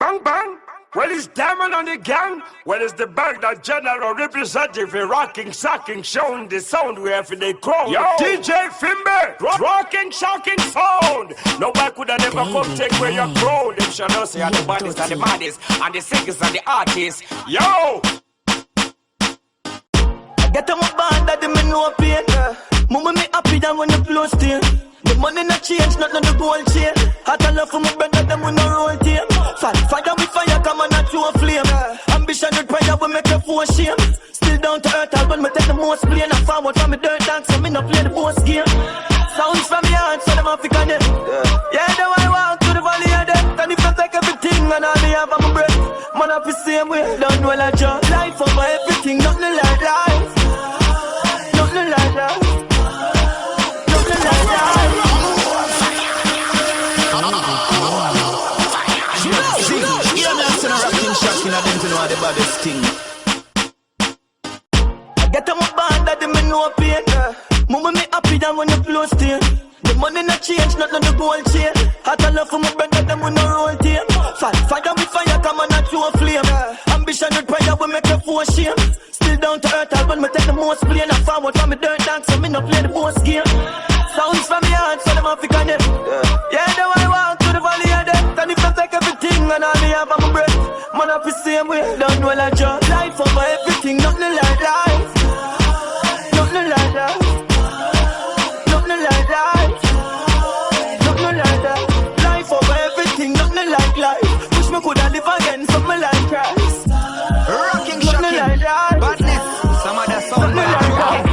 Bang bang. Well, it's Diamond on the gang. Well, it's the bag that general representative rocking, shocking, showing the sound wherever they crown. Yo, DJ Fimber, rocking, shocking sound. Nobody could have never come take away your crown. Them shall not say are the baddest and the maddest and the sickest and the artists. Yo. Get on my band that them know pain. Mama me happy than when you close still. The money not change, not the gold chain. Hot enough for my brother, them with no roll team. Fire with fire, come on, not through a flame. Ambition with prayer will make you for shame. Still down to earth, I'll me take the most plane. I forward from me dirt dance, so me not play the boss game. Sounds from your heart, so them African it. Yeah, the way I walk to the valley of death. And if I take everything, and all me have on my breath. Man, I feel same way, don't well I just life over everything, nothing like life. Nothing like life. The baddest thing. I get on my band that them know pain. Mama me happy than when you close still. The money not change, not the gold chain. Hot enough for my brother, them with no roll team. Fire with fire, come on, not through a flame. Ambition with prayer will make you for shame. Still down to earth, I'll me take the most plane. I forward from me dirt dance, so me not play the boss game. Sounds from your heart, so them African it. Yeah, the way I walk to the valley of death. And if I take everything, and all me have on my breath. Man, I feel same way, don't well I just life over everything, nothing like life. Nothing like life. Nothing like life. Nothing like that. Life over everything, nothing like life. Wish me coulda live again, something like Christ. Rocking, nothing like that. Badness, some of the sound like that.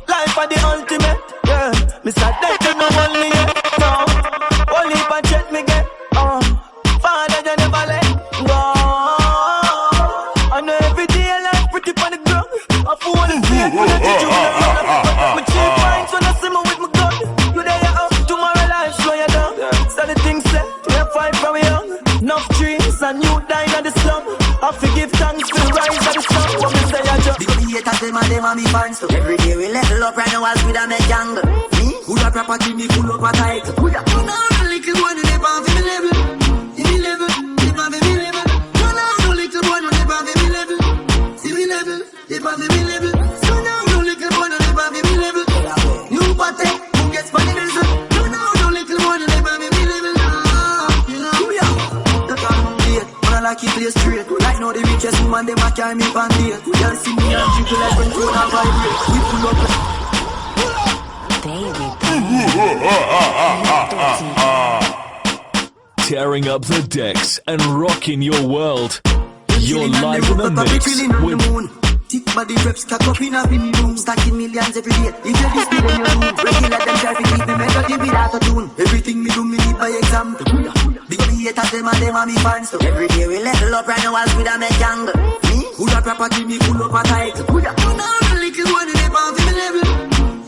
Life are the ultimate, yeah. Mr. Death, you know one me yet, no. Only if I check me get, Father, you never let go. I know every day life pretty on the ground. I fall in fear when I did you in the round. My cheap minds when I see me with my gun. You there you up, tomorrow life slow you down. So the things set, we have fight from young. Enough dreams and you dying at the slum. I forgive thanks for the rise of the sun. What me say I just because the haters them and me fans. So every day we level up right now as we da make jungle. Me, who da property me full up a tight. Who da you know the little one they bound for me level. In me level, they bound for me level. You know the little one they bound for me level. See me level, they bound for me level. So now the little one they bound for me level. New party, who gets money this? You know the little one they bound for me level. You know, the calm beat, when I like it play straight. Right now the richest woman they ma carry me on date. Y'all see me and jiggle like when phone a vibrate. We pull up like tearing up the decks and rocking your world. You're live in the mix with thick body reps stack up in a bin room. Stacking millions every day. If you this me then you do. Regular them try to keep me melody without a tune. Everything me do me need by example. Because the haters them and me fans. So every day we level up right now as we da make jungle. Me, who da property me full up a tight. Who da you know the little one they bound for me level.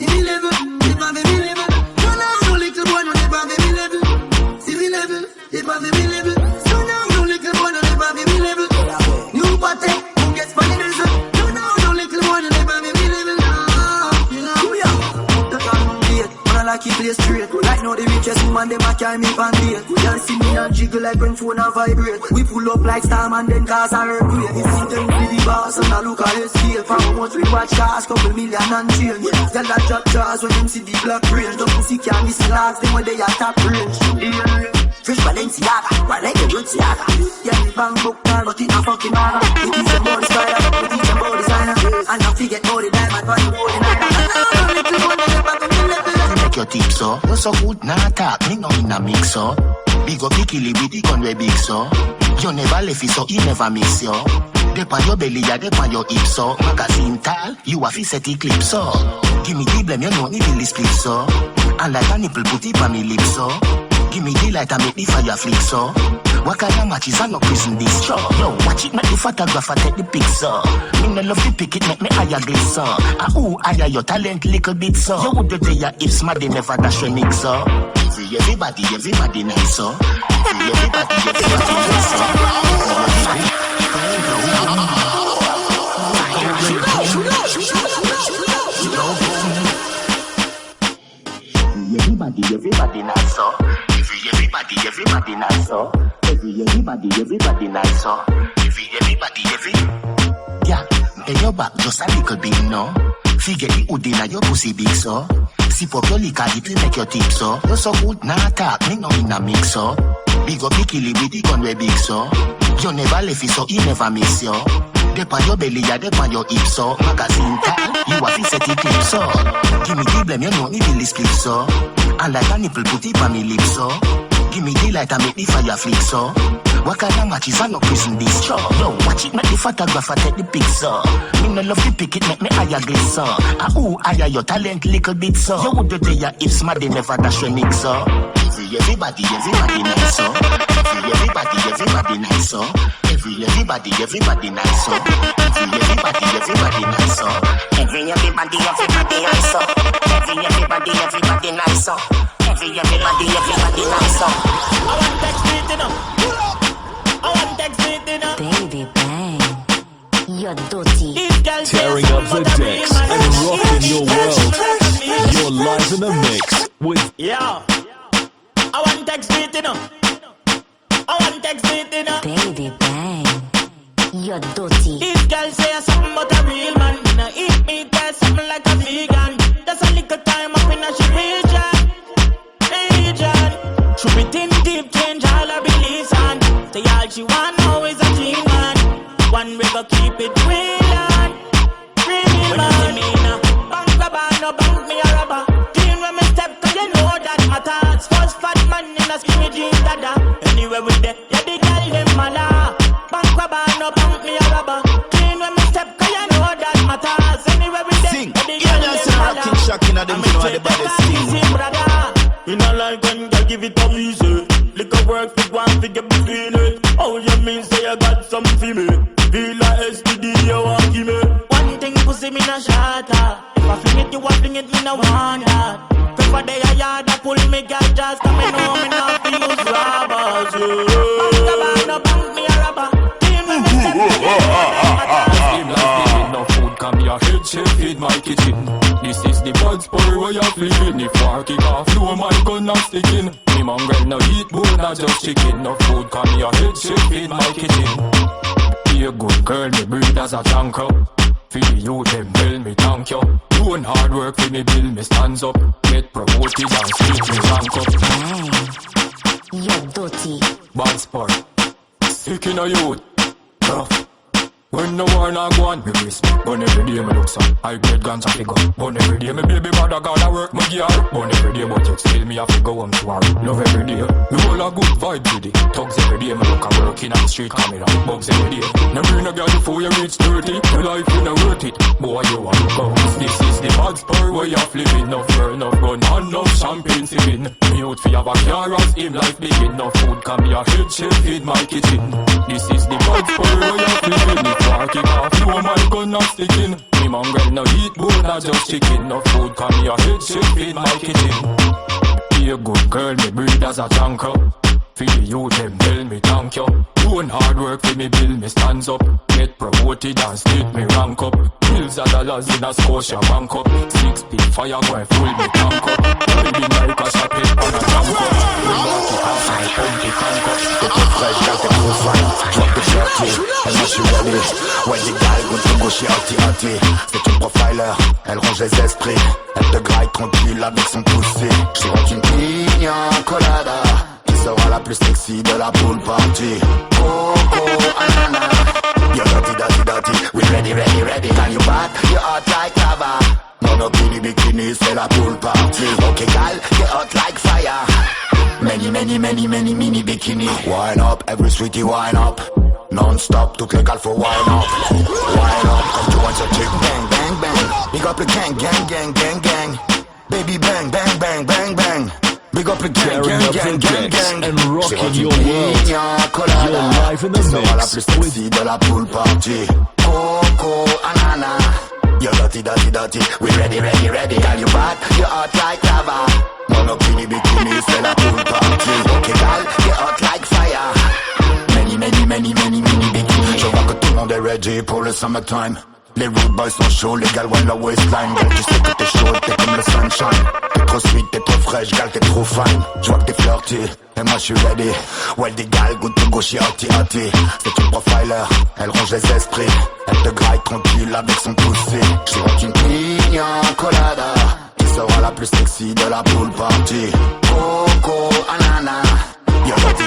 See me level, they bound for me level. You know the little one they bound for me level. See me level, they bound for me level. So now the little one they bound for me level. New party, who gets money this? Like he play straight. Right now the richest woman them a carry me on date. Y'all see me and jiggle like when phone a vibrate. We pull up like Starman then cause a earthquake. You see them with the boss and I look at his scale. For how much we watch cars, couple million and change. Y'all that drop jars when them see the black range. Don't pussy can't miss lags, them when they are top range. Fresh Balenciaga, one like a Balenciaga. Yeah, the bank book car, but it a fucking matter. It is a more style, it is a more designer. And I forget all the diamond, but you hold the night. Your tip so, you so good, nah talk, me no in a mix so. Big up the killie with the gun we big so. You never left it so, he never miss yo. Dep on your belly, ya dep on your hip so. Magazine tall, you a fi set the clip so. Give me the blame, you know me really split so. And like a nipple put it on me lips so. Give me the light and make the fire flick so. What kind of matches are no prison this show? Yo, watch it, make the photographer take the pic so. Me no love to pick it, make me higher gliss so. Ooh, higher your talent little bit so. You would do your hips, mad they never dash your nick so. Everybody nice so. Everybody nice so. Everybody nice so. Everybody nice so. Everybody nice, huh? Everybody. Yeah, bend your back just a little bit, no? Figure the hood inna your pussy big, so. Sip up your liquor, it will make your tip, so. You so good, nah talk, me no in a mix, so. Big up the killie with the gun we big, so. You never left it, so he never miss, yo. Dep on your belly, ya dep on your hips, so. Magazine tag, you have to set it clip, so. Give me the blame, you know me feel split, so. And like a nipple, put it on me lips, so. Give me the light and make the fire flick, so. What kind of matches are no prison bistro? Yo, watch it, make the photographer take the picture. Me no love to pick it, make me higher glitzer. Higher your talent little bit, so. You would do your hips, mad, they never dash your mix, so. Everybody nice, so. Everybody nice, so. Everybody nice, so. Everybody nice, so. Everybody nice, so. Everybody nice, so. Everybody nice, so. I want that street, you know. Baby bang, you're Dutty. Tearing up the decks and rocking your world. You're live in the mix with Yeah. I want that street, you know. Baby bang, you're Dutty. These girls say something about a real man. Now eat me, tell something like a vegan. Just a little time up in a she region. She be think deep, change all her beliefs and say all she want now is a team man. One we go keep it real and real man. When you see me now, bank rubber, no bank me a rubber. Clean when me step, cause you know that matters. First fat man in a skinny jeans, dada. Anywhere we there, yeah the girl them mala. Bank rubber, no bank me a rubber. Clean when me step, cause you know that matters. Anywhere we there, yeah the girl them mala. Shocking at them, you know the baddest thing. You know like when you give it up easy. Liquor work for one figure between it. Oh, you mean say you got some for me? Feel like STD you want give me. One thing pussy me na shatter. If I fling it, you a fling it, me no want that. Prefer day a yard that pull me girl just come me know me not fi use robbers. Bank no bank me a robber. Clean me step no food come your head chef feed my kitchen. This is the bad spur where you're flipping. If I kick off, no my gun not sticking. Me mongrel no eat bone, not just chicken. No food come your head chef feed my kitchen. Be a good girl, me breed as a junker. For the youth, them tell me thank you. Doing hard work for me bill, me stands up. Get promoted and split me rank up. Bang, you're Dutty. Bad sport, sick in a youth, tough. When the war not go on, me respect. But every day me look so I get guns and figure. But every day me baby mother gotta work my gear. But every day but yet still me have to go home to work. Love every day, me all a good vibe today. Thugs every day me look a working on the street coming up. Bugs every day, never bring a girl before you reach 30. Your life you not worth it, boy you want to go. This is the bad spur where you have living. Enough girl, enough gun, and enough champagne sipping. Me out for have a car as him life begin. Enough food can be a head chef feed my kitchen. This is the bad spur where you have living. Kick off, no my gun not sticking. Me mongrel no eat bone, not just chicken. No food come your head chef in my kitchen. Be a good girl, me breed as a junker. For the youth, them tell me thank you. Doing hard work for me bill, me stands up. Get promoted and split me rank up. Bills of dollars in a Scotia bank up. 6 big fire going full me tank up. Baby like a shot it on a tank up. We mark it off and pump the tank up. Get the fresh, got the cool fine. Drop the shorty, elle m'a suis ready. Ouais des gars, good to go chez Arty. C'est une profiler, elle range les esprits. Elle te graille tranquille avec son poussé. J'suis rendu une pina colada. Sera la plus sexy de la pool party. Coco, anana. You're dirty, we ready. Can you back? You're hot like lava. Mono bikini, c'est la pool party. Okay, gal, get hot like fire. Many mini bikini. Wine up, every sweetie wine up. Non-stop, toutes les gals faut wine up. Wine up, comme tu want your chick. Bang. Big up the gang. Baby bang. Big up the gang. And rocking your world. You're live in the mix la plus sexy de la pool party. Coco, anana. You're dirty, we ready. Girl, you bad, you're hot like lava. Mono bikini, c'est la pool party. Okay, girl, you're hot like fire. Many mini bikini. Je vois que tout le monde est ready pour le summertime. Les rude boys sont chauds, les gals ouais la waistline. Girl, tu sais que t'es chaud, t'es comme le sunshine. T'es trop sweet, t'es trop fraîche, gal, t'es trop fine. J'vois que t'es flirty, et moi j'suis ready. Ouais, des gals, good to go, she hotty. C'est une profiler, elle ronge les esprits. Elle te graille tranquille avec son poussé. J'suis rentre une pina colada, qui sera la plus sexy de la pool party. Coco, anana. You're dirty,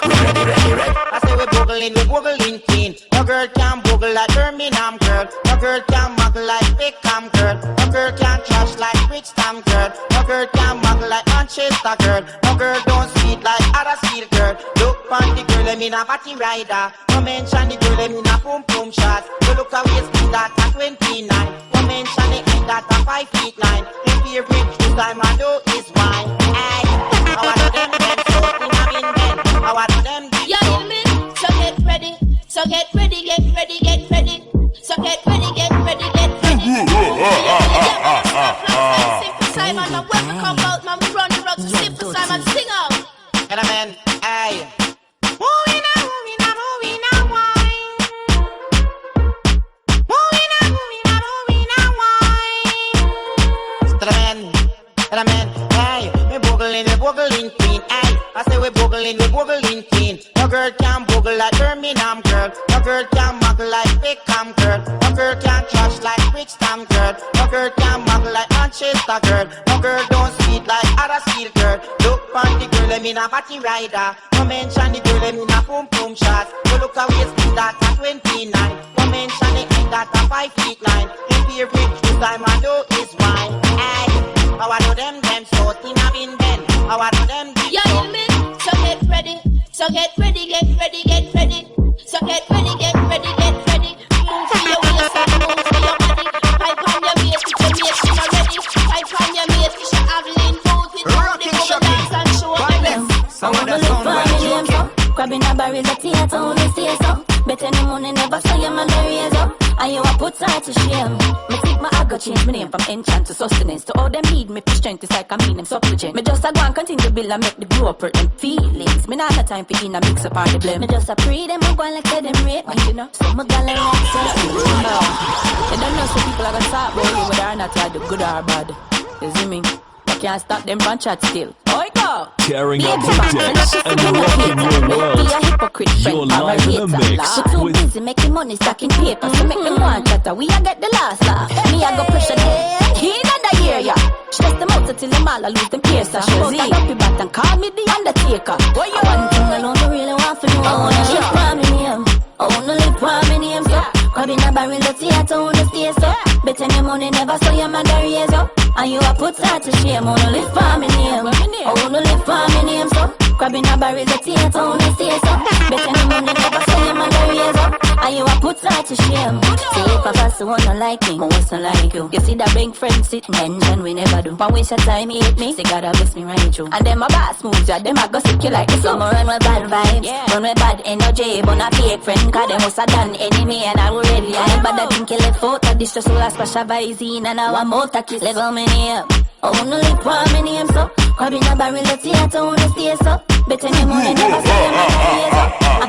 we ready. I say we boogling clean. No girl can boogle like Birmingham girl. No girl can muggle like Beckham girl. No girl can trash like Brixton girl. No girl can muggle like Manchester girl. No girl don't speed like Huddersfield girl. Look on the girl, I mean a party rider. No mention the girl, I mean a pum pum shot. You look away speed that at 29. No mention the height that at 5 feet 9. His favorite juice time I know is wine. Hey, I want them so in a bin ben. I want them deep. Yeah, you mean? So get ready. So get ready, get ready, get ready. So get ready, get ready, get ready. Simon, my weapon come out, man, run the rocks, simple Simon, sing out. And I mean, hey. Moving on, wine. Moving on, wine. And I mean, hey. We boogling clean, hey. I say we boogling clean. No girl can boogle like Birmingham girl. No girl can muggle like Beckham girl. No girl can trash like Brixton girl. No girl can muggle like Manchester girl. No girl don't speed like Huddersfield girl. Look on the girl, I mean a party rider. No mention the girl, I mean a pum pum shot. You look away speed that at 29. No mention the height that at 5 feet 9. His favorite juice time I know is wine. Hey, how I know them so thin a bin ben. How I know them deep. Yeah, you mean? So get ready. So get ready, get ready, get ready. So get ready, get ready, get ready. Move for your waist and move for your body. Pipe on your waist, put your waist in already. Pipe on your waist, you should have lean foot with the bubble dance and show them. I wanna live for me name so. Grabbing a barrel of theater on the stay so. Better no money never saw your man the razor. And you a put her to shame. Me think my I go change my name from enchant to sustenance. To all them need me for strength is like I mean them supplicant. Me just a go and continue to build and make the grow up hurt them feelings. Me not have time for in a mix up all the blame. Me just a pray them and go and like say them rate me, you know. So me gonna like say you don't know some people are gonna talk about you whether or not you do good or bad. You see me? Can't stop them from chat still. Oh, go! Tearing up the decks and rocking your world. You're live in the mix We're too with busy making money, stacking paper. So make them want chatter. We a get the last laugh. Me a go pressure them. He another year, yeah. Stress them out till them all a lose them piercer. Shows I up your back and call me the Undertaker. What you want? Thing alone I really want for you. I wanna live for me name. I wanna live for me name, so. Grabbing a barrel of theater on the stay, so. Betting your money never saw your man the raise up. And you a put her to shame. I wanna live for me name. I wanna live for me name, so. Grabbing a barrel of theater on the stay, so. Betting your money never saw your man the raise up. And you a put her to shame. See if a person wanna like me, I want to like you. You see that big friend sit mention we never do. But waste your time, hate me, say God bless me right through. And them a boss moves, yeah, them a go sick you like the flow. Run with bad vibes, run with bad energy. But not fake friend, cause them was a done enemy. And I will ready, I ain't bad, I think you left out. This just all a special visine. And now I'm out, I kiss, let go me name. I wanna live for me name, so. Grabbing a barrel of theater on the stay, so. Betting your money never see your man the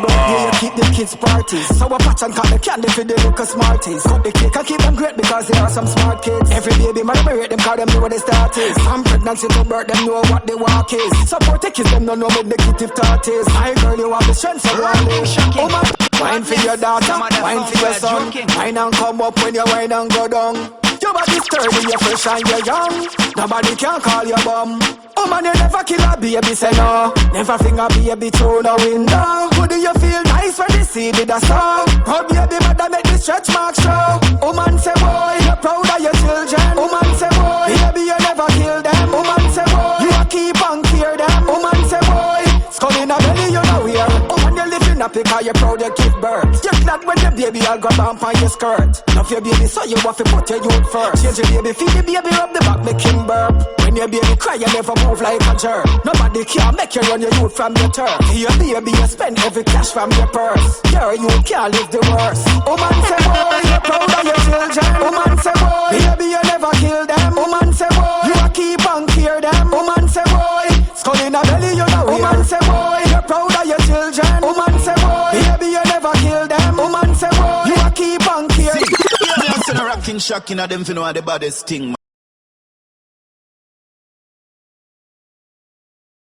yeah, you keep the kids parties. So a pattern cut the candy for the little smarties. Cut the cake and keep them great because they are some smart kids. Every baby man rate them cause them know what they start is. From pregnancy to birth them know what the walk is. Support the kids them don't know what negative thought is. Hi girl you have the strength so rolling. Oh my, wine for your daughter, wine for your son. Wine and come up when you wine and go down. Your body's sturdy, you're fresh and you're young. Nobody can call you bum. Oh man, you never kill a baby, say no. Never finger baby through the window. How do you feel nice when you see the star? Oh baby, mother make the stretch mark show. Oh man, say boy, you're proud of your children. Oh man, say boy, baby, you never kill them. Oh man, say boy, you keep on clear them. Oh man, say boy, skull in a belly, you know here. Oh man, you live in a pick, you're proud you give birth. You're glad when your baby all grab on your skirt. Love your baby, so you have to put your youth first. Change your baby, feed the baby, rub the back, make him burp. When your baby cry, you never move like a jerk. Nobody can make you run your youth from your turf. Your baby, you spend every cash from your purse. Your youth can't live the worst. Oh man, say boy, you're proud of your children. Oh man, say boy, baby, you never kill them. Oh man, say boy, you keep on clear them. Oh man, say boy, skull in a belly, you know. Oh man, say boy, you're proud of your children. Oh man, say boy, baby, you never kill them. Oh man, say boy, you keep on clear. Shocking, at them for know the baddest thing.